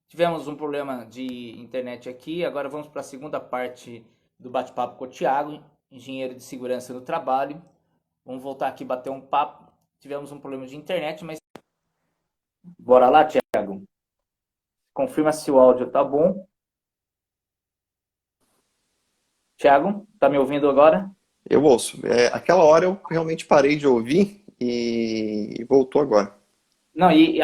Tivemos um problema de internet aqui, agora vamos para a segunda parte do bate-papo com o Thiago, engenheiro de segurança no trabalho. Vamos voltar aqui bater um papo. Tivemos um problema de internet, mas bora lá, Thiago. Confirma se o áudio tá bom. Thiago, tá me ouvindo agora? Eu ouço. Aquela hora eu realmente parei de ouvir e voltou agora. Não, e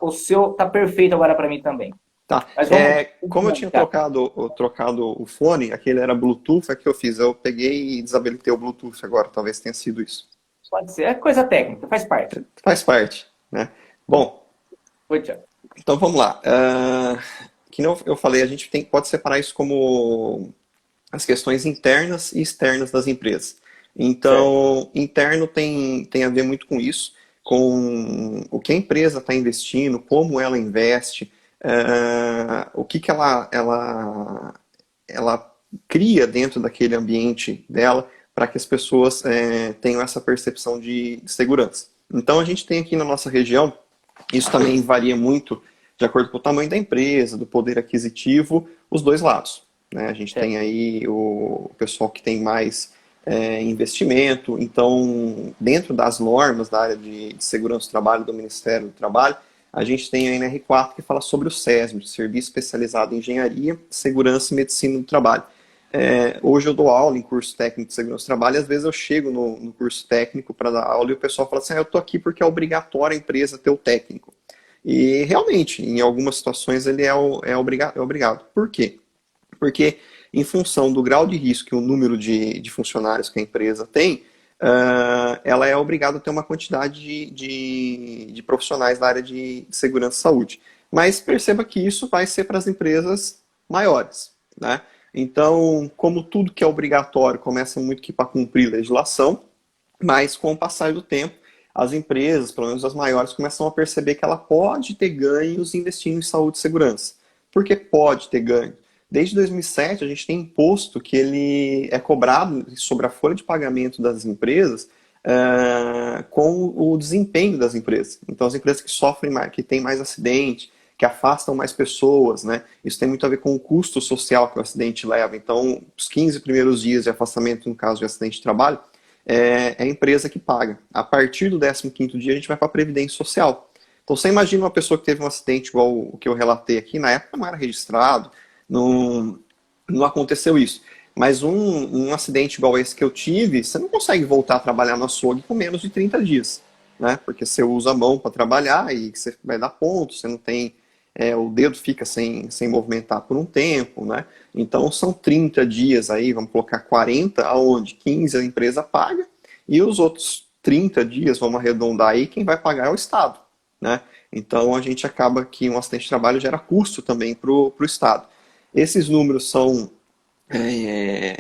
o seu tá perfeito agora para mim também. Tá. Mas vamos Como eu continuando, tinha Thiago. trocado o fone, aquele era Bluetooth, é que eu fiz. Eu peguei e desabilitei o Bluetooth agora, talvez tenha sido isso. Pode ser, é coisa técnica, faz parte. Faz parte, né? Bom, Oi, Thiago. então vamos lá. Que nem eu falei, a gente pode separar isso como as questões internas e externas das empresas. Certo. Então, interno tem a ver muito com isso, com o que a empresa está investindo, como ela investe, o que, que ela cria dentro daquele ambiente dela para que as pessoas tenham essa percepção de segurança. Então, a gente tem aqui na nossa região, isso também varia muito de acordo com o tamanho da empresa, do poder aquisitivo, os dois lados, né? A gente tem Certo. aí o pessoal que tem mais investimento, então, dentro das normas da área de segurança do trabalho do Ministério do Trabalho, a gente tem a NR4 que fala sobre o SESM, Serviço Especializado em Engenharia, Segurança e Medicina do Trabalho. Hoje eu dou aula em curso técnico de segurança do trabalho e às vezes eu chego no curso técnico para dar aula e o pessoal fala assim, eu estou aqui porque é obrigatório a empresa ter o técnico. E realmente, em algumas situações ele é obrigado. Por quê? Porque em função do grau de risco e o número de funcionários que a empresa tem, ela é obrigada a ter uma quantidade de profissionais da área de segurança e saúde. Mas perceba que isso vai ser para as empresas maiores, né? Então, como tudo que é obrigatório começa muito que para cumprir legislação, mas com o passar do tempo, as empresas, pelo menos as maiores, começam a perceber que ela pode ter ganhos investindo em saúde e segurança. Por que pode ter ganho? Desde 2007, a gente tem imposto que ele é cobrado sobre a folha de pagamento das empresas com o desempenho das empresas. Então, as empresas que sofrem mais, que têm mais acidente, que afastam mais pessoas, né? Isso tem muito a ver com o custo social que o acidente leva. Então, os 15 primeiros dias de afastamento no caso de acidente de trabalho, é a empresa que paga. A partir do 15º dia, a gente vai para a Previdência Social. Então, você imagina uma pessoa que teve um acidente igual o que eu relatei aqui, na época não era registrado, não, não aconteceu isso. Mas um acidente igual esse que eu tive, você não consegue voltar a trabalhar no açougue com menos de 30 dias, né? Porque você usa a mão para trabalhar e você vai dar ponto, você não tem... o dedo fica sem movimentar por um tempo, né? Então são 30 dias aí, vamos colocar 40, aonde 15 a empresa paga, e os outros 30 dias, vamos arredondar aí, quem vai pagar é o Estado, né? Então a gente acaba que um acidente de trabalho gera custo também para o Estado. Esses números são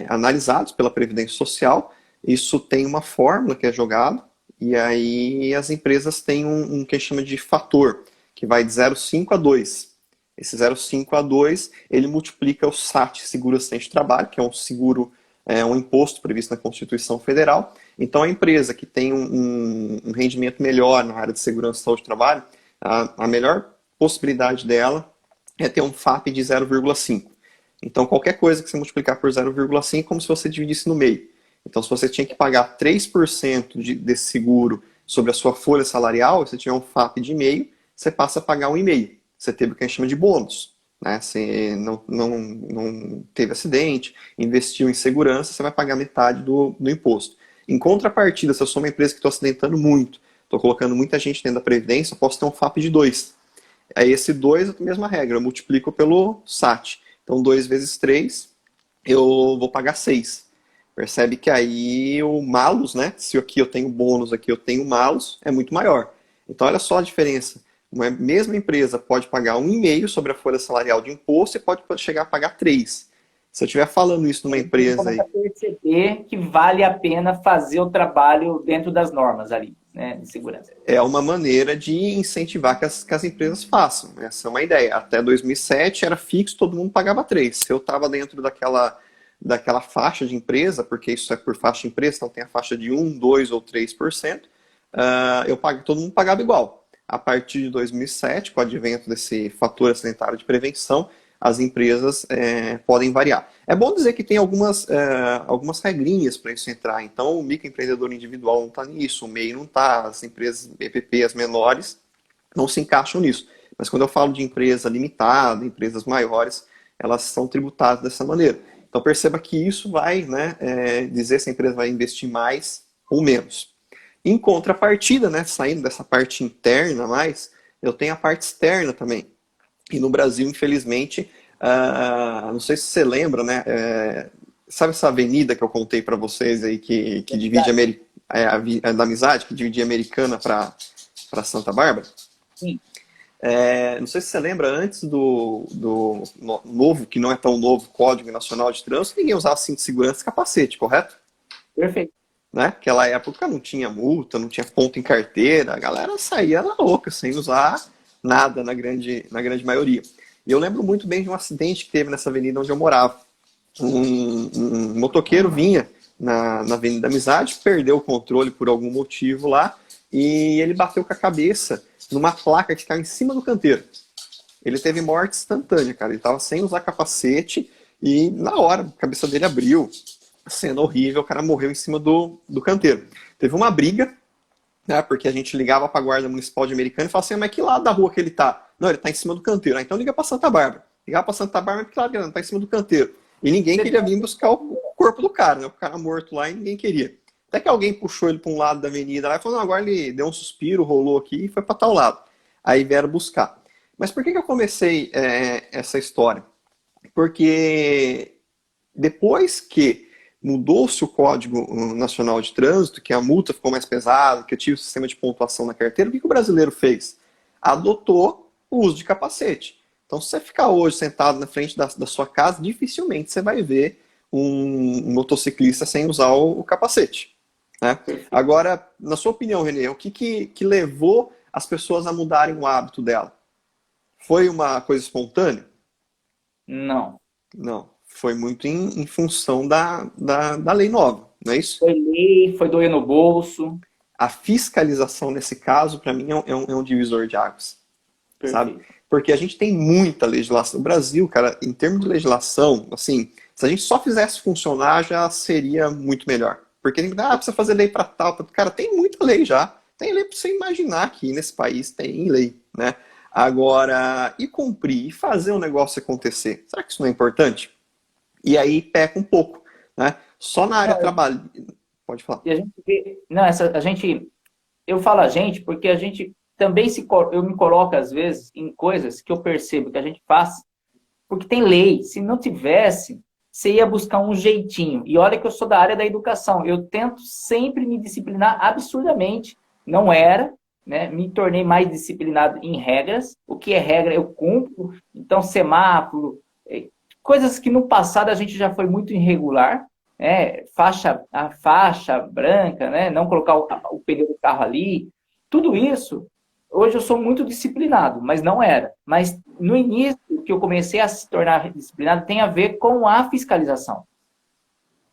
analisados pela Previdência Social, isso tem uma fórmula que é jogada, e aí as empresas têm um que chama de fator, que vai de 0,5 a 2. Esse 0,5 a 2, ele multiplica o SAT, Seguro Acidente de Trabalho, que é um seguro, um imposto previsto na Constituição Federal. Então, a empresa que tem um rendimento melhor na área de segurança e saúde do trabalho, a melhor possibilidade dela é ter um FAP de 0,5. Então, qualquer coisa que você multiplicar por 0,5 é como se você dividisse no meio. Então, se você tinha que pagar 3% desse seguro sobre a sua folha salarial, se você tiver um FAP de meio, você passa a pagar 1,5. Você teve o que a gente chama de bônus. Né? Você não teve acidente, investiu em segurança, você vai pagar metade do imposto. Em contrapartida, se eu sou uma empresa que estou acidentando muito, estou colocando muita gente dentro da Previdência, eu posso ter um FAP de 2. Aí esse 2 é a mesma regra, eu multiplico pelo SAT. Então 2 vezes 3, eu vou pagar 6. Percebe que aí o malus, né? Se aqui eu tenho bônus, aqui eu tenho malus, é muito maior. Então olha só a diferença. Uma mesma empresa pode pagar 1,5 sobre a folha salarial de imposto e pode chegar a pagar 3. Se eu estiver falando isso numa A empresa empresa começa aí, a perceber que vale a pena fazer o trabalho dentro das normas ali, né, de segurança. é uma maneira de incentivar que as empresas façam. Essa é uma ideia. Até 2007 era fixo, todo mundo pagava 3. Se eu estava dentro daquela faixa de empresa, porque isso é por faixa de empresa, então tem a faixa de 1, 2 ou 3%, todo mundo pagava igual. a partir de 2007, com o advento desse fator acidentário de prevenção, as empresas podem variar. É bom dizer que tem algumas regrinhas para isso entrar. Então, o microempreendedor individual não está nisso, o MEI não está, as empresas EPP, as menores, não se encaixam nisso. Mas quando eu falo de empresa limitada, empresas maiores, elas são tributadas dessa maneira. Então, perceba que isso vai, né, dizer se a empresa vai investir mais ou menos. Em contrapartida, né, saindo dessa parte interna mais, eu tenho a parte externa também. E no Brasil, infelizmente, não sei se você lembra, né? Sabe essa avenida que eu contei para vocês aí que divide a da Amizade, que dividia Americana para Santa Bárbara? Sim, Não sei se você lembra, antes do novo, que não é tão novo, Código Nacional de Trânsito, ninguém usava cinto de segurança e capacete, correto? perfeito. Né? Naquela época não tinha multa, não tinha ponto em carteira, a galera saía na louca, sem usar nada na grande maioria. E eu lembro muito bem de um acidente que teve nessa avenida onde eu morava. Um motoqueiro vinha na Avenida Amizade, perdeu o controle por algum motivo lá, e ele bateu com a cabeça numa placa que estava em cima do canteiro. Ele teve morte instantânea, cara. Ele estava sem usar capacete e na hora a cabeça dele abriu. Cena horrível, o cara morreu em cima do canteiro. Teve uma briga, né, porque a gente ligava para a Guarda Municipal de Americana e falava assim, mas que lado da rua que ele tá? Não, ele tá em cima do canteiro. Ah, então liga para Santa Bárbara. Ligava para Santa Bárbara, mas que lado que ele não tá em cima do canteiro? E ninguém queria vir buscar o corpo do cara, né? O cara morto lá e ninguém queria. Até que alguém puxou ele para um lado da avenida lá e falou, não, agora ele deu um suspiro, rolou aqui e foi para tal lado. Aí vieram buscar. Mas por que eu comecei essa história? Porque depois que mudou-se o Código Nacional de Trânsito, que a multa ficou mais pesada, que eu tive o sistema de pontuação na carteira, o que o brasileiro fez? Adotou o uso de capacete. Então, se você ficar hoje sentado na frente da sua casa, dificilmente você vai ver um motociclista sem usar o capacete. Né? Agora, na sua opinião, Renê, o que levou as pessoas a mudarem o hábito dela? Foi uma coisa espontânea? Não. Não. Foi muito em função da lei nova, não é isso? Foi lei, foi doer no bolso. A fiscalização, nesse caso, para mim, é um divisor de águas. Sabe? Perfeito. Porque a gente tem muita legislação. O Brasil, cara, em termos de legislação, assim, se a gente só fizesse funcionar, já seria muito melhor. Porque precisa fazer lei para tal. Cara, tem muita lei já. Tem lei para você imaginar que nesse país tem lei, né? Agora, e cumprir, e fazer o negócio acontecer. Será que isso não é importante? E aí peca um pouco, né? Só na área trabalho. Pode falar. E a gente vê, não, eu falo a gente porque a gente também eu me coloco às vezes em coisas que eu percebo que a gente faz porque tem lei. Se não tivesse, você ia buscar um jeitinho. E olha que eu sou da área da educação. Eu tento sempre me disciplinar absurdamente. Não era, né? Me tornei mais disciplinado em regras. O que é regra, eu cumpro. Então, semáforo, coisas que no passado a gente já foi muito irregular. A faixa branca, né? Não colocar o pneu do carro ali. Tudo isso, hoje eu sou muito disciplinado, mas não era. Mas no início, que eu comecei a se tornar disciplinado tem a ver com a fiscalização.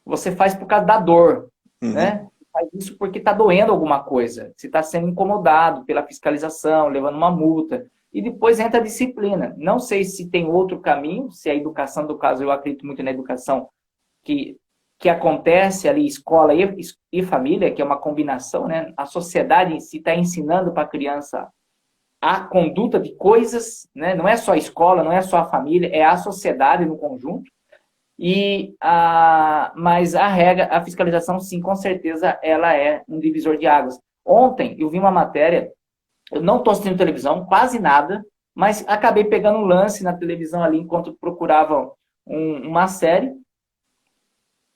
Você faz por causa da dor, né? Faz isso porque está doendo alguma coisa. Você está sendo incomodado pela fiscalização, levando uma multa. E depois entra a disciplina. Não sei se tem outro caminho, se a educação, do caso, eu acredito muito na educação, que acontece ali, escola e família, que é uma combinação, né? A sociedade em si está ensinando para a criança a conduta de coisas, né? Não é só a escola, não é só a família, é a sociedade no conjunto. Mas a regra, a fiscalização, sim, com certeza, ela é um divisor de águas. Ontem eu vi uma matéria, eu não estou assistindo televisão, quase nada, mas acabei pegando um lance na televisão ali enquanto procurava uma série.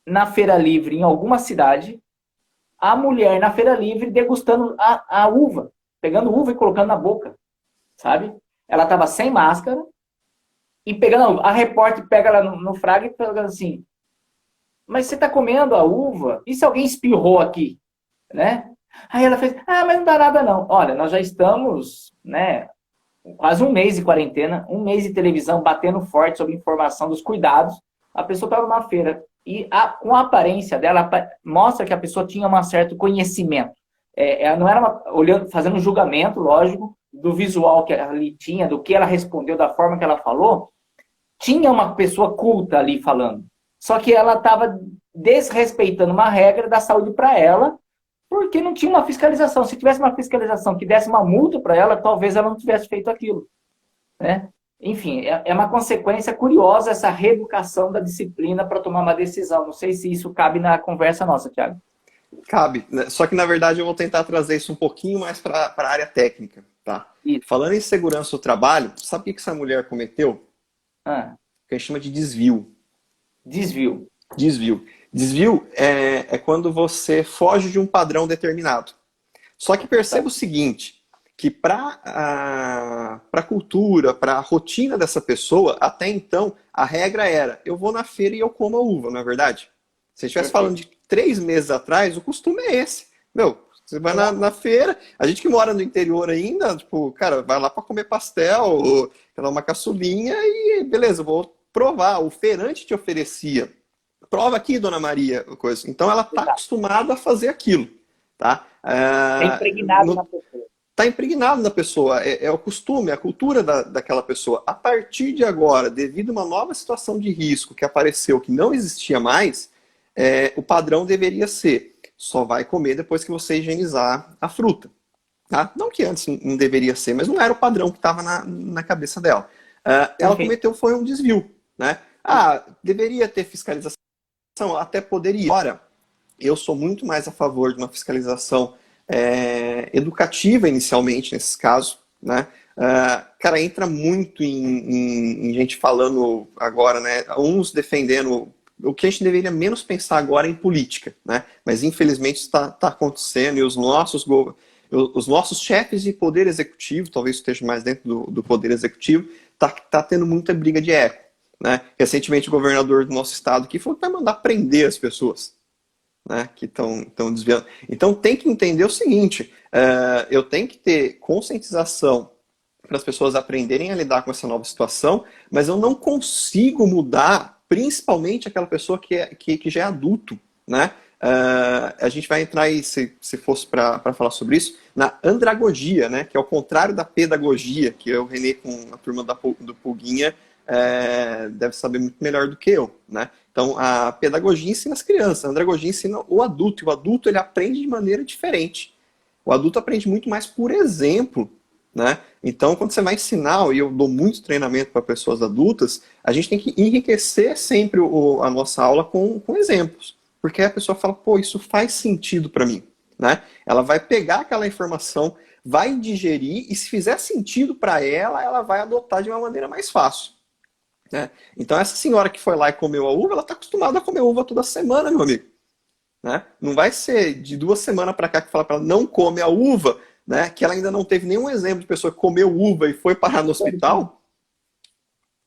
Na Feira Livre, em alguma cidade, a mulher na Feira Livre degustando a uva, pegando uva e colocando na boca, sabe? Ela estava sem máscara e pegando a uva. A repórter pega ela no fraga e fala assim, mas você está comendo a uva? E se alguém espirrou aqui? Né? Aí ela fez, mas não dá nada não. Olha, nós já estamos, né, quase um mês de quarentena, um mês de televisão batendo forte sobre informação dos cuidados. A pessoa estava numa feira e com a aparência dela, mostra que a pessoa tinha um certo conhecimento. Ela não era olhando, fazendo um julgamento, lógico, do visual que ali tinha, do que ela respondeu, da forma que ela falou, tinha uma pessoa culta ali falando. Só que ela estava desrespeitando uma regra da saúde para ela, porque não tinha uma fiscalização. Se tivesse uma fiscalização que desse uma multa para ela, talvez ela não tivesse feito aquilo, né? Enfim, é uma consequência curiosa essa reeducação da disciplina para tomar uma decisão. Não sei se isso cabe na conversa nossa, Thiago. Cabe, né? Só que na verdade eu vou tentar trazer isso um pouquinho mais para a área técnica, tá? Isso. Falando em segurança do trabalho, sabe o que essa mulher cometeu? Ah, Que a gente chama de desvio. desvio. Desvio. Desvio é quando você foge de um padrão determinado. Só que Tá. perceba o seguinte, que para a cultura, para a rotina dessa pessoa, até então, a regra era, eu vou na feira e eu como a uva, não é verdade? Se a gente estivesse falando Perfeito. de 3 meses atrás, o costume é esse. Meu, você vai na feira, a gente que mora no interior ainda, tipo, cara, vai lá para comer pastel, ou uma caçulinha e beleza, eu vou provar. O feirante te oferecia. Prova aqui, dona Maria, coisa. Então ela está Exato. acostumada a fazer aquilo, tá? É impregnado na pessoa. Está impregnado na pessoa, é o costume, é a cultura daquela pessoa. A partir de agora, devido a uma nova situação de risco que apareceu, que não existia mais, o padrão deveria ser, só vai comer depois que você higienizar a fruta. Tá? Não que antes não deveria ser, mas não era o padrão que estava na cabeça dela. Ela Perfeito. cometeu foi um desvio. Né? Ah, deveria ter fiscalização? Até poderia. Ora, eu sou muito mais a favor de uma fiscalização educativa inicialmente, nesses casos. Né? Cara, entra muito em gente falando agora, né? Uns defendendo o que a gente deveria menos pensar agora é em política, né? Mas infelizmente está acontecendo e os nossos chefes de poder executivo, talvez esteja mais dentro do poder executivo, tá tendo muita briga de eco. Né? Recentemente o governador do nosso estado aqui falou que vai mandar prender as pessoas, né, que estão desviando. Então tem que entender o seguinte, eu tenho que ter conscientização para as pessoas aprenderem a lidar com essa nova situação, mas eu não consigo mudar principalmente aquela pessoa que já é adulto. Né? A gente vai entrar aí, se fosse para falar sobre isso, na andragogia, né, que é o contrário da pedagogia, que o Renê com a turma do Pulguinha deve saber muito melhor do que eu, né? Então, a pedagogia ensina as crianças, a andragogia ensina o adulto, e o adulto ele aprende de maneira diferente. O adulto aprende muito mais por exemplo, né? Então, quando você vai ensinar, e eu dou muito treinamento para pessoas adultas, a gente tem que enriquecer sempre a nossa aula com exemplos, porque a pessoa fala, pô, isso faz sentido para mim, né? Ela vai pegar aquela informação, vai digerir, e se fizer sentido para ela, ela vai adotar de uma maneira mais fácil. Né? Então essa senhora que foi lá e comeu a uva, ela está acostumada a comer uva toda semana, meu amigo. Né? Não vai ser de 2 semanas para cá que fala para ela não come a uva, né? Que ela ainda não teve nenhum exemplo de pessoa que comeu uva e foi parar no hospital.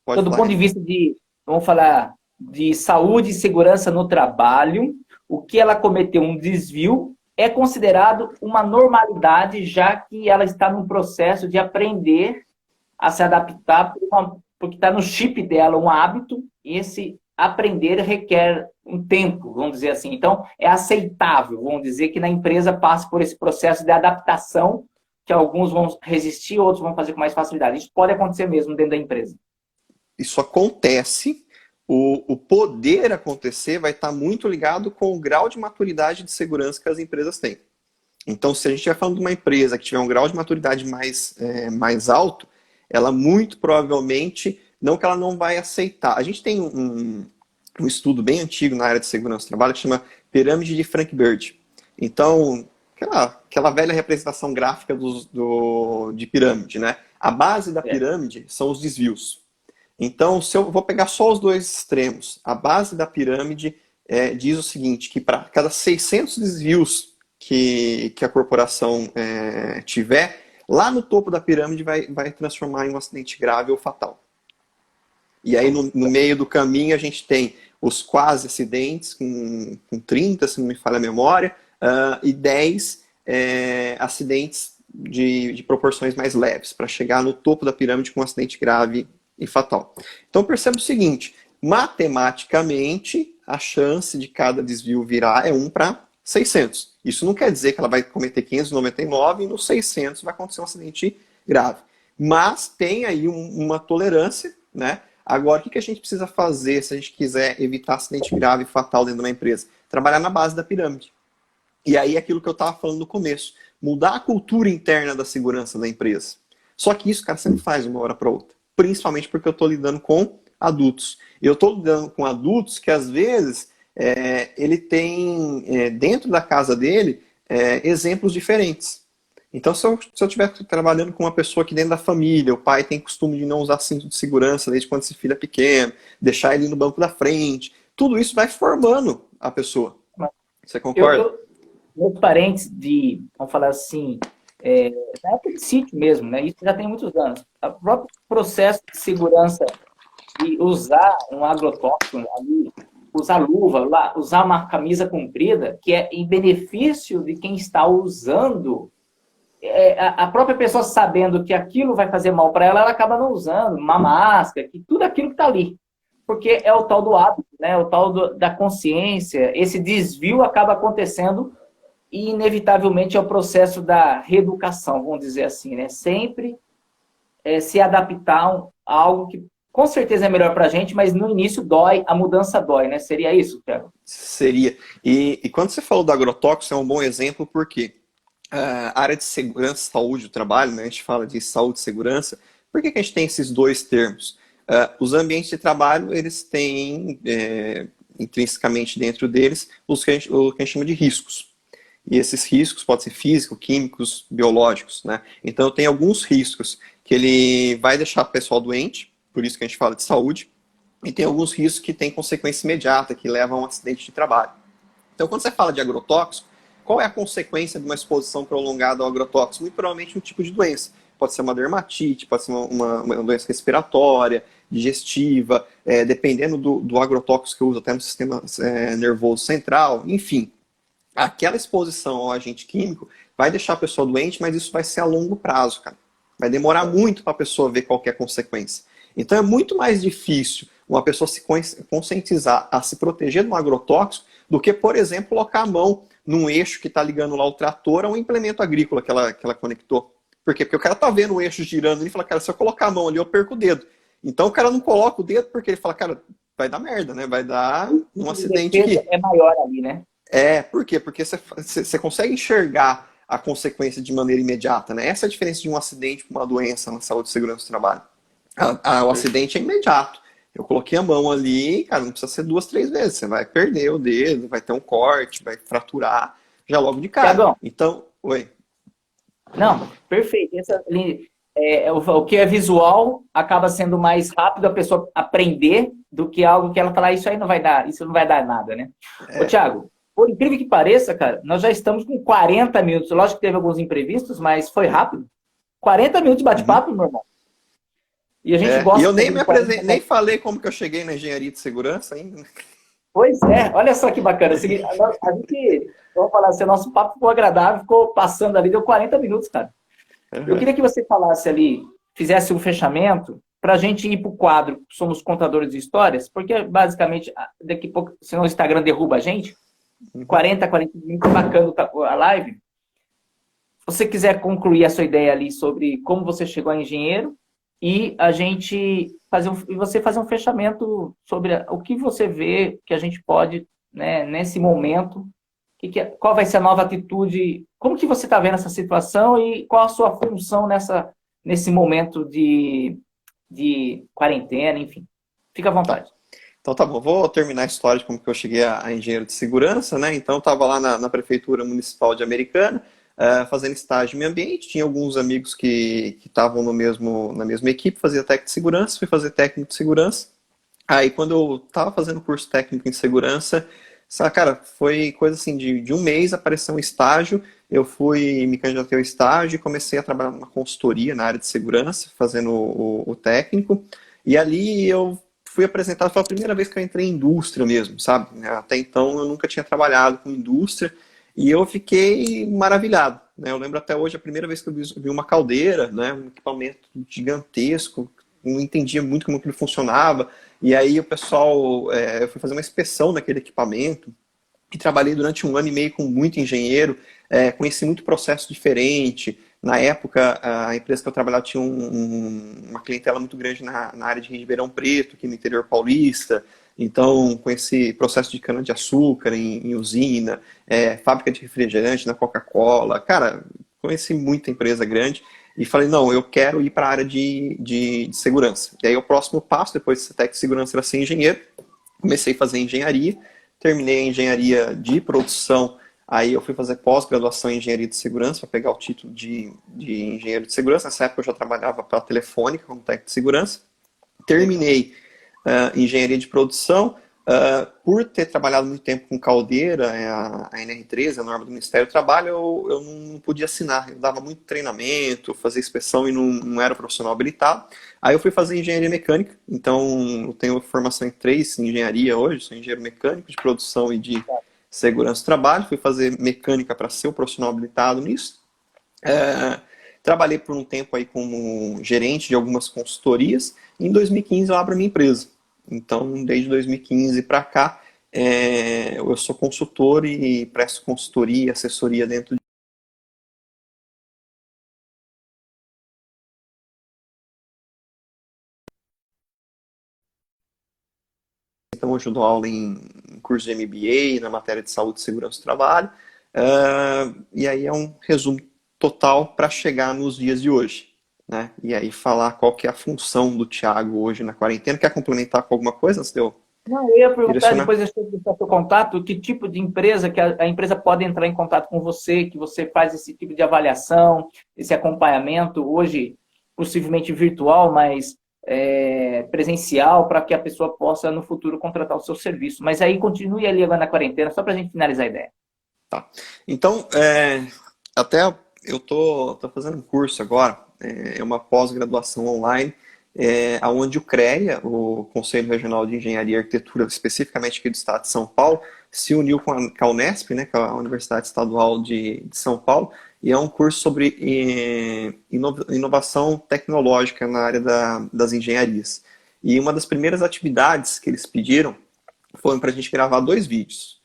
Pode Então, do falar, ponto de Renan. vista vamos falar, de saúde e segurança no trabalho, o que ela cometeu um desvio é considerado uma normalidade, já que ela está num processo de aprender a se adaptar, porque está no chip dela um hábito, e esse aprender requer um tempo, vamos dizer assim. Então, é aceitável, vamos dizer, que na empresa passe por esse processo de adaptação, que alguns vão resistir, outros vão fazer com mais facilidade. Isso pode acontecer mesmo dentro da empresa. Isso acontece, o poder acontecer vai estar muito ligado com o grau de maturidade de segurança que as empresas têm. Então, se a gente estiver falando de uma empresa que tiver um grau de maturidade mais alto, ela muito provavelmente, não que ela não vai aceitar. A gente tem um estudo bem antigo na área de segurança do trabalho que chama Pirâmide de Frank Bird. Então, aquela velha representação gráfica de pirâmide, né? A base da É. pirâmide são os desvios. Então, se eu vou pegar só os dois extremos, a base da pirâmide diz o seguinte, que para cada 600 desvios que a corporação tiver, lá no topo da pirâmide vai transformar em um acidente grave ou fatal. E aí no meio do caminho a gente tem os quase acidentes, com 30, se não me falha a memória, e 10 acidentes de proporções mais leves, para chegar no topo da pirâmide com um acidente grave e fatal. Então perceba o seguinte, matematicamente a chance de cada desvio virar é 1 para 600. Isso não quer dizer que ela vai cometer 599 e nos 600 vai acontecer um acidente grave. Mas tem aí uma tolerância, né? Agora, o que a gente precisa fazer se a gente quiser evitar acidente grave e fatal dentro de uma empresa? Trabalhar na base da pirâmide. E aí, aquilo que eu estava falando no começo, mudar a cultura interna da segurança da empresa. Só que isso, cara, você não faz de uma hora para outra. Principalmente porque eu estou lidando com adultos. Eu estou lidando com adultos que, às vezes, ele tem, dentro da casa dele, exemplos diferentes. Então, se eu estiver trabalhando com uma pessoa que dentro da família, o pai tem costume de não usar cinto de segurança desde quando esse filho é pequeno, deixar ele no banco da frente, tudo isso vai formando a pessoa. Você concorda? Meus parentes vamos falar assim, na época de sítio mesmo, né? Isso já tem muitos anos. O próprio processo de segurança de usar um agrotóxico ali, usar luva, usar uma camisa comprida, que é em benefício de quem está usando, a própria pessoa sabendo que aquilo vai fazer mal para ela, ela acaba não usando uma máscara, que tudo aquilo que está ali. Porque é o tal do hábito, né? O tal da consciência. Esse desvio acaba acontecendo e, inevitavelmente, é o processo da reeducação, vamos dizer assim, né? Sempre se adaptar a algo que, com certeza, é melhor para a gente, mas no início dói, a mudança dói, né? Seria isso, Thiago? Seria. E quando você falou do agrotóxico, é um bom exemplo, porque a área de segurança, saúde do trabalho, né? A gente fala de saúde e segurança. Por que a gente tem esses dois termos? Os ambientes de trabalho, eles têm intrinsecamente dentro deles o que a gente chama de riscos. E esses riscos podem ser físicos, químicos, biológicos, né? Então, tem alguns riscos que ele vai deixar o pessoal doente, por isso que a gente fala de saúde, e tem alguns riscos que têm consequência imediata, que levam a um acidente de trabalho. Então, quando você fala de agrotóxico, qual é a consequência de uma exposição prolongada ao agrotóxico? Muito provavelmente um tipo de doença. Pode ser uma dermatite, pode ser uma doença respiratória, digestiva, dependendo do agrotóxico que eu uso até no sistema nervoso central, enfim. Aquela exposição ao agente químico vai deixar a pessoa doente, mas isso vai ser a longo prazo, cara. Vai demorar muito para a pessoa ver qual que é a consequência. Então é muito mais difícil uma pessoa se conscientizar a se proteger de um agrotóxico do que, por exemplo, colocar a mão num eixo que está ligando lá o trator a um implemento agrícola que ela conectou. Por quê? Porque o cara tá vendo o eixo girando e fala, cara, se eu colocar a mão ali, eu perco o dedo. Então o cara não coloca o dedo porque ele fala, cara, vai dar merda, né? Vai dar um acidente aqui. É maior ali, né? Por quê? Porque você consegue enxergar a consequência de maneira imediata, né? Essa é a diferença de um acidente para uma doença na saúde e segurança do trabalho. O acidente é imediato. Eu coloquei a mão ali, cara, não precisa ser 2, 3 vezes. Você vai perder o dedo, vai ter um corte, vai fraturar já logo de cara. Tiagão, então, oi. Não, perfeito. O que é visual acaba sendo mais rápido a pessoa aprender do que algo que ela fala, isso aí não vai dar, isso não vai dar nada, né? Ô, Thiago, por incrível que pareça, cara, nós já estamos com 40 minutos. Lógico que teve alguns imprevistos, mas foi rápido. 40 minutos de bate-papo, meu irmão. E a gente gosta... E eu nem me apresentei, nem falei como que eu cheguei na engenharia de segurança ainda. Pois é, olha só que bacana. A gente, vamos falar assim, o nosso papo ficou agradável, ficou passando ali, deu 40 minutos, cara. Eu queria que você falasse ali, fizesse um fechamento, para a gente ir para o quadro Somos Contadores de Histórias, porque basicamente, daqui a pouco, senão o Instagram derruba a gente, 40 minutos, bacana a live. Se você quiser concluir a sua ideia ali sobre como você chegou a engenheiro e a gente você fazer um fechamento sobre o que você vê que a gente pode, né, nesse momento, qual vai ser a nova atitude, como que você está vendo essa situação e qual a sua função nesse momento de quarentena, enfim. Fica à vontade. Então tá bom, vou terminar a história de como que eu cheguei a engenheiro de segurança, né? Então eu estava lá na Prefeitura Municipal de Americana, fazendo estágio em meio ambiente, tinha alguns amigos que estavam na mesma equipe, fazia técnico de segurança, fui fazer técnico de segurança. Aí quando eu estava fazendo curso técnico em segurança, cara, foi coisa assim, de um mês apareceu um estágio, eu fui me candidatei ao estágio e comecei a trabalhar numa consultoria na área de segurança, fazendo o técnico, e ali eu fui apresentado, foi a primeira vez que eu entrei em indústria mesmo, sabe? Até então eu nunca tinha trabalhado com indústria, e eu fiquei maravilhado, né? Eu lembro até hoje a primeira vez que eu vi uma caldeira, né? Um equipamento gigantesco, não entendia muito como aquilo funcionava, e aí o pessoal, eu fui fazer uma inspeção naquele equipamento, e trabalhei durante 1 ano e meio com muito engenheiro, conheci muito processo diferente, Na época, a empresa que eu trabalhava tinha uma clientela muito grande na área de Ribeirão Preto, aqui no interior paulista. Então, com esse processo de cana-de-açúcar em usina, fábrica de refrigerante na Coca-Cola, cara, conheci muita empresa grande e falei, não, eu quero ir para a área de segurança. E aí o próximo passo, depois de ser técnico de segurança, era ser engenheiro. Comecei a fazer engenharia, terminei a engenharia de produção, aí eu fui fazer pós-graduação em engenharia de segurança, para pegar o título de engenheiro de segurança. Nessa época eu já trabalhava para a Telefônica como técnico de segurança. Terminei engenharia de produção. Por ter trabalhado muito tempo com caldeira, a NR13, a norma do Ministério do Trabalho, eu não podia assinar. Eu dava muito treinamento, fazia inspeção e não era profissional habilitado. Aí eu fui fazer engenharia mecânica, então eu tenho formação em três engenharia hoje, sou engenheiro mecânico de produção e de segurança do trabalho. Fui fazer mecânica para ser o profissional habilitado nisso. Trabalhei por um tempo aí como gerente de algumas consultorias. Em 2015 eu abro a minha empresa. Então, desde 2015 para cá, eu sou consultor e presto consultoria e assessoria dentro de... Então, hoje eu dou aula em curso de MBA, na matéria de saúde e segurança do trabalho. E aí é um resumo total para chegar nos dias de hoje. Né? E aí falar qual que é a função do Thiago hoje na quarentena. Quer complementar com alguma coisa antes de eu Não, eu ia perguntar, direcionar? depois eu sei do seu contato, que tipo de empresa que a empresa pode entrar em contato com você, que você faz esse tipo de avaliação, esse acompanhamento, hoje possivelmente virtual, mas presencial, para que a pessoa possa no futuro contratar o seu serviço. Mas aí continue ali agora na quarentena, só para a gente finalizar a ideia. Tá. Então, até eu tô fazendo um curso agora, é uma pós-graduação online, onde o CREA, o Conselho Regional de Engenharia e Arquitetura, especificamente aqui do estado de São Paulo, se uniu com a Unesp, né, que é a Universidade Estadual de São Paulo, e é um curso sobre inovação tecnológica na área das engenharias. E uma das primeiras atividades que eles pediram foi para a gente gravar 2 vídeos.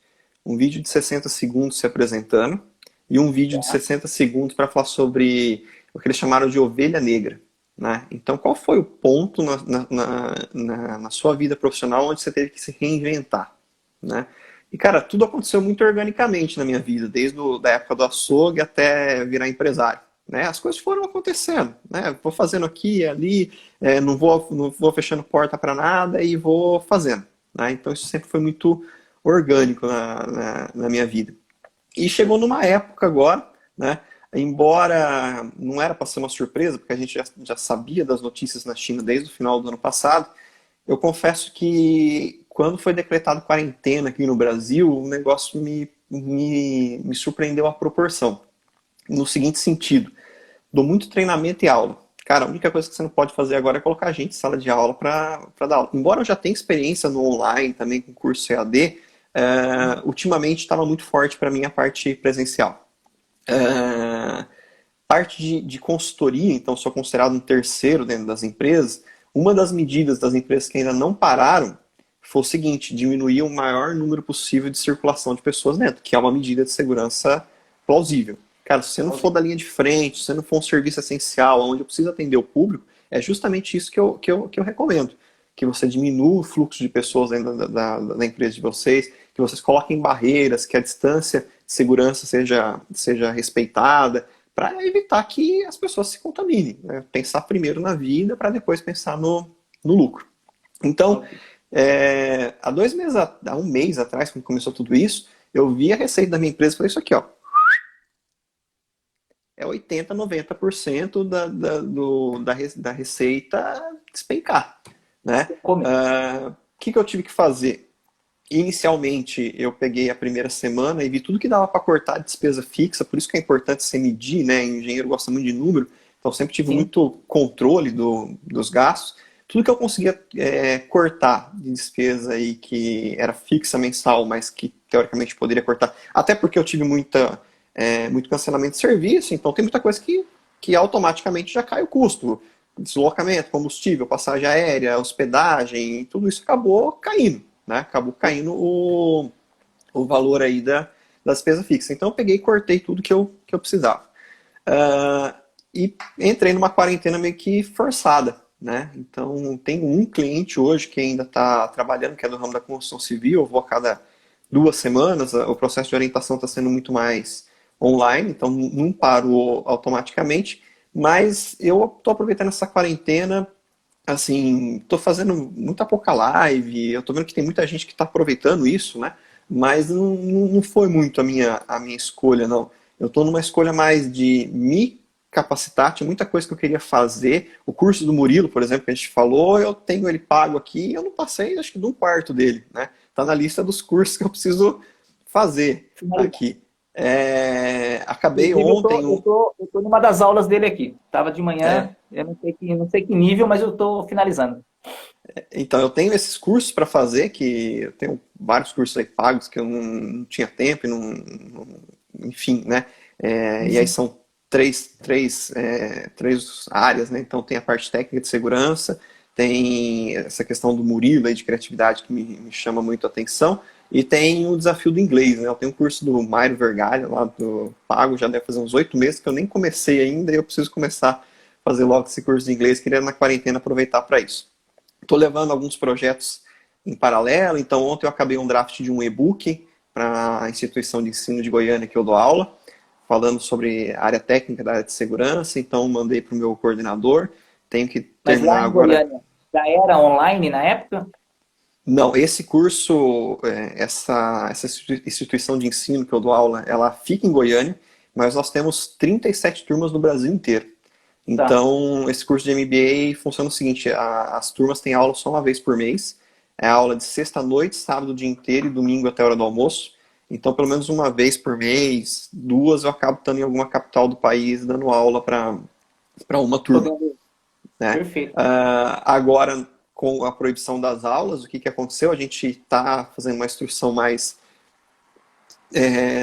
Um vídeo de 60 segundos se apresentando e um vídeo de 60 segundos para falar sobre o que eles chamaram de ovelha negra. Né? Então, qual foi o ponto na sua vida profissional onde você teve que se reinventar? Né? E, cara, tudo aconteceu muito organicamente na minha vida, desde a época do açougue até virar empresário. Né? As coisas foram acontecendo. Né? Vou fazendo aqui e ali, não vou fechando porta para nada e vou fazendo. Né? Então, isso sempre foi muito orgânico na minha vida. E chegou numa época agora, né? Embora não era para ser uma surpresa, porque a gente já sabia das notícias na China desde o final do ano passado, eu confesso que quando foi decretado quarentena aqui no Brasil, o negócio me surpreendeu a proporção. No seguinte sentido, dou muito treinamento e aula. Cara, a única coisa que você não pode fazer agora é colocar gente em sala de aula para dar aula. Embora eu já tenha experiência no online, também com curso EAD, ultimamente estava muito forte para mim a parte presencial. Parte de consultoria, então sou considerado um terceiro dentro das empresas. Uma das medidas das empresas que ainda não pararam foi o seguinte: diminuir o maior número possível de circulação de pessoas dentro, que é uma medida de segurança plausível. Cara, se você não for da linha de frente, se você não for um serviço essencial, onde eu preciso atender o público, é justamente isso que eu recomendo. Que você diminua o fluxo de pessoas dentro da empresa de vocês, que vocês coloquem barreiras, que a distância de segurança seja respeitada, para evitar que as pessoas se contaminem. Né? Pensar primeiro na vida para depois pensar no lucro. Então, há 2 meses, há um mês atrás, quando começou tudo isso, eu vi a receita da minha empresa e falei isso aqui, ó. É 80, 90% da receita despencar. Né? O que eu tive que fazer? Inicialmente, eu peguei a primeira semana e vi tudo que dava para cortar de despesa fixa, por isso que é importante você medir, né? O engenheiro gosta muito de número, então sempre tive muito controle dos gastos. Tudo que eu conseguia cortar de despesa aí que era fixa mensal, mas que teoricamente poderia cortar, até porque eu tive muito cancelamento de serviço, então tem muita coisa que automaticamente já cai o custo. Deslocamento, combustível, passagem aérea, hospedagem, tudo isso acabou caindo. Né? Acabou caindo o valor aí da despesa fixa. Então eu peguei e cortei tudo que eu precisava. e entrei numa quarentena meio que forçada, né? Então, tem um cliente hoje que ainda está trabalhando, que é do ramo da construção civil. Eu vou a cada 2 semanas, o processo de orientação está sendo muito mais online, então não paro automaticamente, mas eu estou aproveitando essa quarentena, assim, estou fazendo muita pouca live, eu estou vendo que tem muita gente que está aproveitando isso, né? Mas não foi muito a minha escolha, não. Eu estou numa escolha mais de me capacitar, tinha muita coisa que eu queria fazer. O curso do Murilo, por exemplo, que a gente falou, eu tenho ele pago aqui, eu não passei, acho que de um quarto dele, né? Está na lista dos cursos que eu preciso fazer aqui. Acabei Inclusive, ontem. eu tô numa das aulas dele aqui. Tava de É, manhã, eu não sei que nível, mas eu tô finalizando. então, eu tenho esses cursos para fazer, que eu tenho vários cursos aí pagos que eu não tinha tempo, enfim, né? E aí Sim. são três áreas, né? Então, tem a parte técnica de segurança, tem essa questão do Murilo aí de criatividade que me chama muito a atenção, e tem o desafio do inglês, né? Eu tenho um curso do Mário Vergalha, lá do Pago, já deve fazer uns 8 meses que eu nem comecei ainda, e eu preciso começar a fazer logo esse curso de inglês, queria na quarentena aproveitar para isso. Estou levando alguns projetos em paralelo, então ontem eu acabei um draft de um e-book para a instituição de ensino de Goiânia que eu dou aula, falando sobre a área técnica da área de segurança, então mandei para o meu coordenador, tenho que Mas lá terminar em agora. Goiânia, já era online na época? Não, esse curso, essa instituição de ensino que eu dou aula, ela fica em Goiânia, mas nós temos 37 turmas no Brasil inteiro. Tá. Então, esse curso de MBA funciona o seguinte: as turmas têm aula só uma vez por mês. É aula de sexta à noite, sábado o dia inteiro e domingo até a hora do almoço. Então, pelo menos uma vez por mês, duas, eu acabo estando em alguma capital do país dando aula para uma turma, Podendo. né? Perfeito. Agora, com a proibição das aulas, o que, que aconteceu? A gente está fazendo uma instrução mais,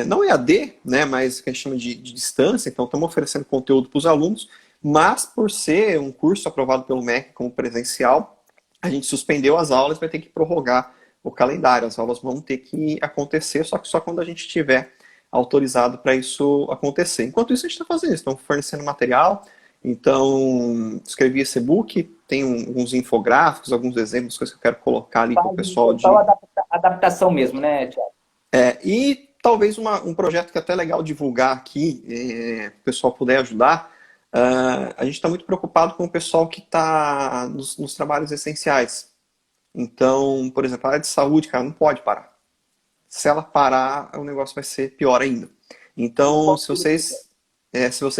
não EAD, né, mas que a gente chama de distância, então estamos oferecendo conteúdo para os alunos, mas por ser um curso aprovado pelo MEC como presencial, a gente suspendeu as aulas, vai ter que prorrogar o calendário. As aulas vão ter que acontecer, só que só quando a gente tiver autorizado para isso acontecer. Enquanto isso, a gente está fazendo isso, estamos fornecendo material. Então, escrevi esse e-book, tem uns infográficos, alguns exemplos, coisas que eu quero colocar ali para o Faz pessoal total de. adaptação mesmo, né, Tiago? E talvez um projeto que é até legal divulgar aqui, o pessoal puder ajudar. A gente está muito preocupado com o pessoal que está nos trabalhos essenciais. Então, por exemplo, a área de saúde, cara, não pode parar. Se ela parar, o negócio vai ser pior ainda. Então, se vocês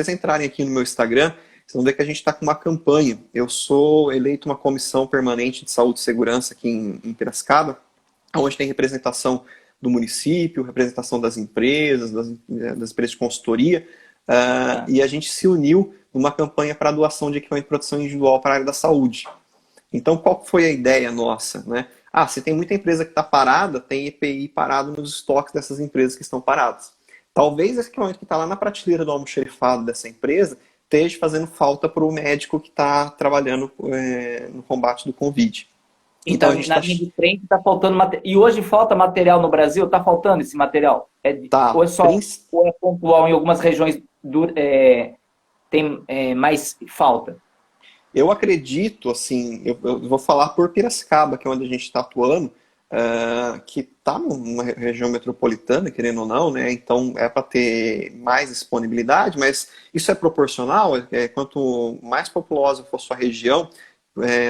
entrarem aqui no meu Instagram, vocês vão ver que a gente está com uma campanha. Eu sou eleito uma comissão permanente de saúde e segurança aqui em Piracicaba, onde tem representação do município, representação das empresas, das empresas de consultoria, Tá. e a gente se uniu numa campanha para doação de equipamento de proteção individual para a área da saúde. Então, qual foi a ideia nossa, né? Se tem muita empresa que está parada, tem EPI parado nos estoques dessas empresas que estão paradas. Talvez esse equipamento que está lá na prateleira do almoxerifado dessa empresa esteja fazendo falta para o médico que está trabalhando no combate do Covid. Então, a Então, gente na está. linha de frente está faltando material. E hoje falta material no Brasil? Está faltando esse material? Tá, Ou é pontual em algumas regiões tem mais falta? eu acredito, assim, eu vou falar por Piracicaba, que é onde a gente está atuando, que está numa região metropolitana, querendo ou não, né? Então é para ter mais disponibilidade, mas isso é proporcional. Quanto mais populosa for sua região,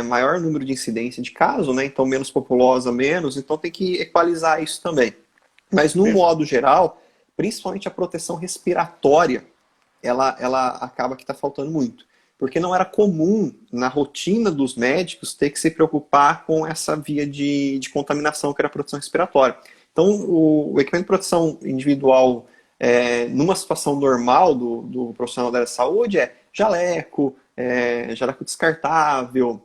maior número de incidência de caso, né? Então menos populosa, menos. Então tem que equalizar isso também. Mas no Perfeito. modo geral, principalmente a proteção respiratória, ela acaba que está faltando muito. Porque não era comum na rotina dos médicos ter que se preocupar com essa via de contaminação que era a proteção respiratória. Então, o equipamento de proteção individual, numa situação normal do profissional da área de saúde, é jaleco descartável,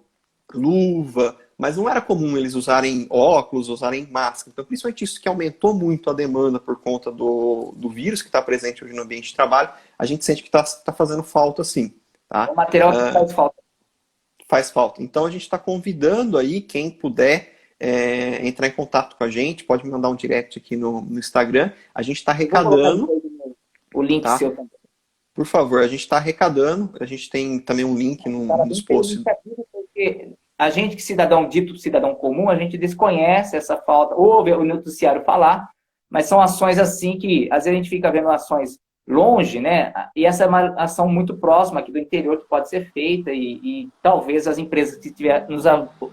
luva, mas não era comum eles usarem óculos, usarem máscara. Então, principalmente isso que aumentou muito a demanda por conta do vírus que está presente hoje no ambiente de trabalho, a gente sente que está fazendo falta sim. É Tá? um material que faz falta. Faz falta. Então a gente está convidando aí quem puder entrar em contato com a gente, pode me mandar um direct aqui no Instagram. A gente está Eu vou colocar arrecadando, o link tá? seu também. Por favor, a gente está arrecadando, a gente tem também um link nos Parabéns pela posts. iniciativa, porque a gente, que cidadão dito cidadão comum, a gente desconhece essa falta, ouve o noticiário falar, mas são ações assim que, às vezes a gente fica vendo ações longe, né? E essa é uma ação muito próxima aqui do interior que pode ser feita e talvez as empresas que estiver nos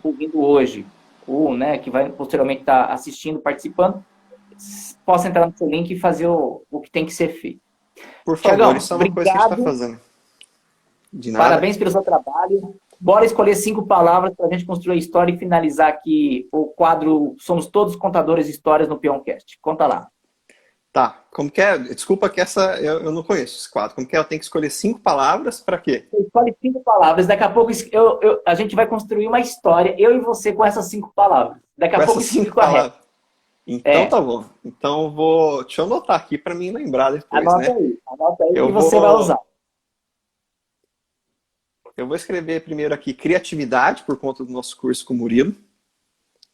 ouvindo hoje, ou né, que vai posteriormente estar assistindo, participando, possam entrar no seu link e fazer o que tem que ser feito. Por favor, Tiagão, isso é uma coisa que a gente está fazendo. De nada. parabéns pelo seu trabalho. Bora escolher 5 palavras para a gente construir a história e finalizar aqui o quadro Somos Todos Contadores de Histórias no Peoncast. Conta lá. Tá, como que é? Desculpa que essa eu não conheço esse quadro. Como que é? Eu tenho que escolher 5 palavras para quê? Você escolhe 5 palavras. Daqui a pouco a gente vai construir uma história, eu e você, com essas 5 palavras. Daqui a Com pouco essas isso 5 fica correto. palavras. Então tá bom. Então deixa eu anotar aqui para mim lembrar depois, Anota né? aí que você vai usar. Eu vou escrever primeiro aqui criatividade, por conta do nosso curso com o Murilo.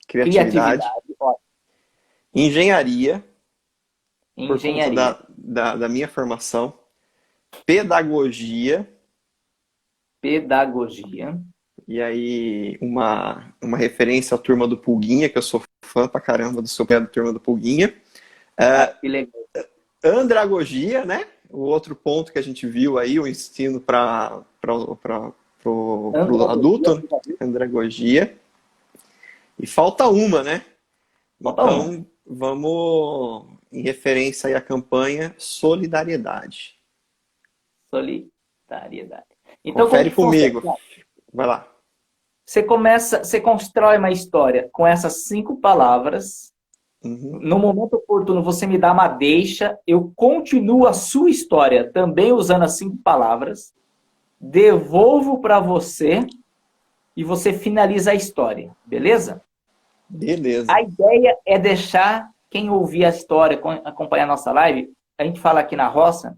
Criatividade. Ó, Engenharia, por engenharia. conta da minha formação. Pedagogia. Pedagogia. E aí, uma referência à Turma do Pulguinha, que eu sou fã pra caramba do seu pé da Turma do Pulguinha. Que legal. Andragogia, né? O outro ponto que a gente viu aí, o ensino para o adulto, né? Andragogia. E falta uma, né? Falta Então, vamos em referência aí à campanha Solidariedade. Solidariedade. Então, Confere como comigo. funciona? Vai lá. Você constrói uma história com essas 5 palavras. Uhum. No momento oportuno, você me dá uma deixa, eu continuo a sua história também usando as 5 palavras, devolvo para você e você finaliza a história, beleza? Beleza. A ideia é deixar quem ouvir a história, acompanhar a nossa live, a gente fala aqui na roça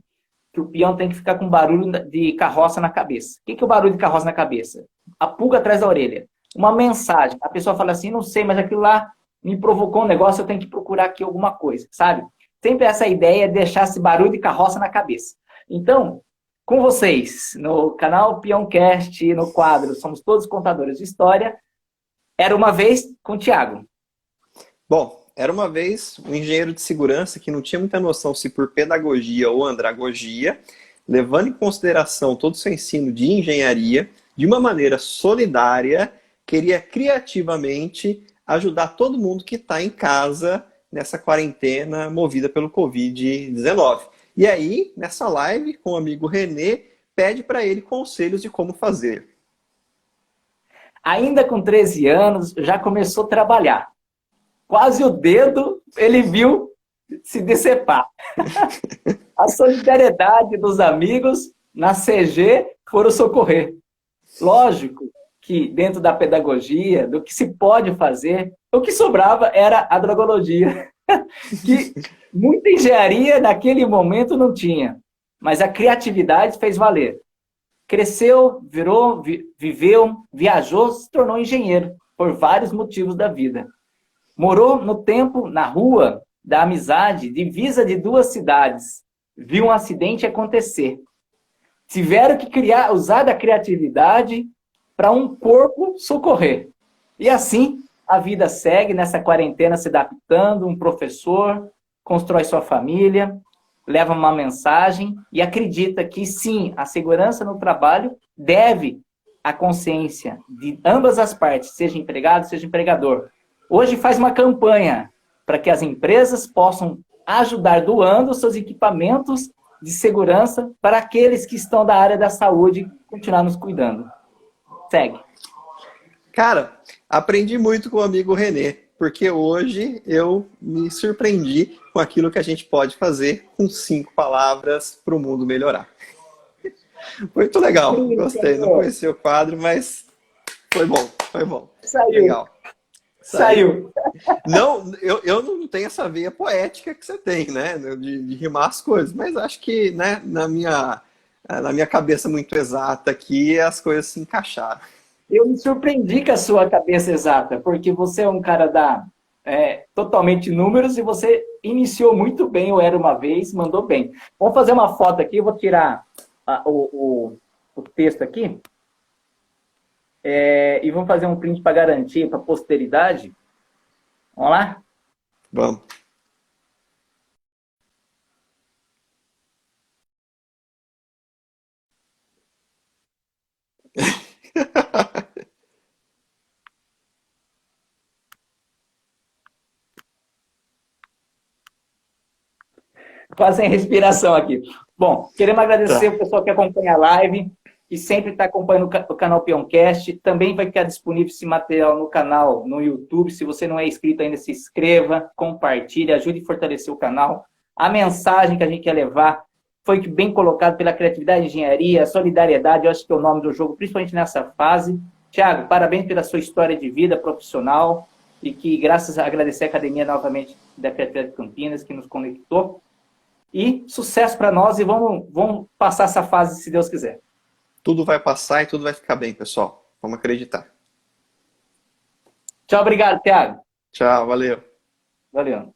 que o peão tem que ficar com barulho de carroça na cabeça. O que é o barulho de carroça na cabeça? A pulga atrás da orelha. Uma mensagem. A pessoa fala assim, não sei, mas aquilo lá me provocou um negócio, eu tenho que procurar aqui alguma coisa, sabe? Sempre essa ideia é deixar esse barulho de carroça na cabeça. Então, com vocês, no canal Peoncast, no quadro Somos Todos Contadores de História, era uma vez com o Thiago. Bom, era uma vez um engenheiro de segurança que não tinha muita noção se por pedagogia ou andragogia, levando em consideração todo o seu ensino de engenharia, de uma maneira solidária, queria criativamente ajudar todo mundo que está em casa nessa quarentena movida pelo Covid-19. E aí, nessa live, com o amigo Renê, pede para ele conselhos de como fazer. Ainda com 13 anos, já começou a trabalhar. Quase o dedo ele viu se decepar. A solidariedade dos amigos na CG foram socorrer. Lógico que dentro da pedagogia, do que se pode fazer, o que sobrava era a drogologia, que muita engenharia naquele momento não tinha, mas a criatividade fez valer. Cresceu, viveu, viajou, se tornou engenheiro, por vários motivos da vida. Morou no tempo, na rua da amizade, divisa de 2 cidades. Viu um acidente acontecer. Tiveram que usar da criatividade para um corpo socorrer. E assim, a vida segue nessa quarentena se adaptando, um professor constrói sua família, leva uma mensagem e acredita que sim, a segurança no trabalho deve a consciência de ambas as partes, seja empregado, seja empregador. Hoje faz uma campanha para que as empresas possam ajudar doando seus equipamentos de segurança para aqueles que estão da área da saúde continuar nos cuidando. Segue. Cara, aprendi muito com o amigo Renê, porque hoje eu me surpreendi com aquilo que a gente pode fazer com 5 palavras para o mundo melhorar. Muito legal, gostei. Não conheci o quadro, mas foi bom, foi bom. Saiu. Legal. Saiu. Não, eu não tenho essa veia poética que você tem, né? De rimar as coisas, mas acho que, né, na minha cabeça muito exata aqui, as coisas se encaixaram. Eu me surpreendi com a sua cabeça exata, porque você é um cara totalmente números e você iniciou muito bem o Era Uma Vez, mandou bem. Vamos fazer uma foto aqui, eu vou tirar o texto aqui e vamos fazer um print para garantir, para posteridade. Vamos lá? Vamos. Quase sem respiração aqui. Bom, queremos agradecer Tá. o pessoal que acompanha a live e sempre está acompanhando o canal Peoncast. Também vai ficar disponível esse material no canal, no YouTube. Se você não é inscrito ainda, se inscreva, compartilhe, ajude a fortalecer o canal. A mensagem que a gente quer levar foi bem colocado pela criatividade, engenharia, solidariedade, eu acho que é o nome do jogo, principalmente nessa fase. Thiago, parabéns pela sua história de vida profissional e que, graças a agradecer a academia novamente da Criatividade de Campinas, que nos conectou. E sucesso para nós e vamos passar essa fase, se Deus quiser. Tudo vai passar e tudo vai ficar bem, pessoal. Vamos acreditar. Tchau, obrigado, Thiago. Tchau, valeu. Valeu.